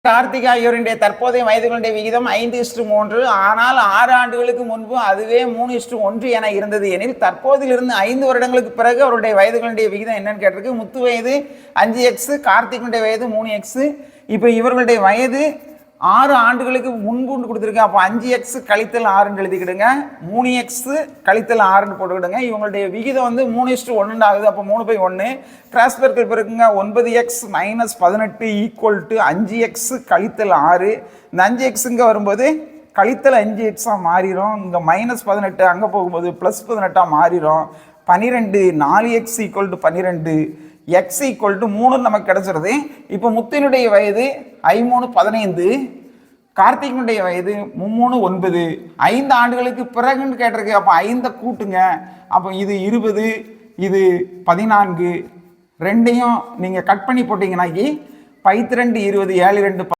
கார்த்திக் ஆகியோருடைய தற்போதைய வயதுகளுடைய விகிதம் 5:3. ஆனால் 6 ஆண்டுகளுக்கு முன்பு அதுவே 3:1 என இருந்தது எனில் தற்போதிலிருந்து 5 வருடங்களுக்கு பிறகு அவருடைய வயதுகளுடைய விகிதம் என்னன்னு கேட்டிருக்கு. முத்து வயது 5x, கார்த்திக்குடைய வயது 3x. இப்போ இவர்களுடைய வயது 6 ஆண்டுகளுக்கு முன்பு கொடுத்துருக்கேன். அப்போ 5x கழித்தல் 6 எழுதிக்கிடுங்க, 3x கழித்தல் 6 போட்டுக்கிடுங்க. இவங்களுடைய விகிதம் வந்து 3:1 ஆகுது. அப்போ 3/1 கிராஸ் பெருக்கல் பெருக்குங்க. 9x - 18 = 5x கழித்தல் 6. இந்த 5xங்க வரும்போது கழித்தல் 5x மாறிடும். இங்கே -18 அங்கே போகும்போது +18 மாறிடும். 12 4x = 12, x = 3 நமக்கு கிடைச்சிருது. இப்போ முத்தினுடைய வயது 13 கார்த்திகனுடைய வயது 9. 5 ஆண்டுகளுக்கு பிறகுன்னு கேட்டிருக்கு. அப்போ 5 கூட்டுங்க. அப்போ இது 20, இது 14. ரெண்டையும் நீங்கள் கட் பண்ணி போட்டிங்கன்னாக்கி 12 20 7 2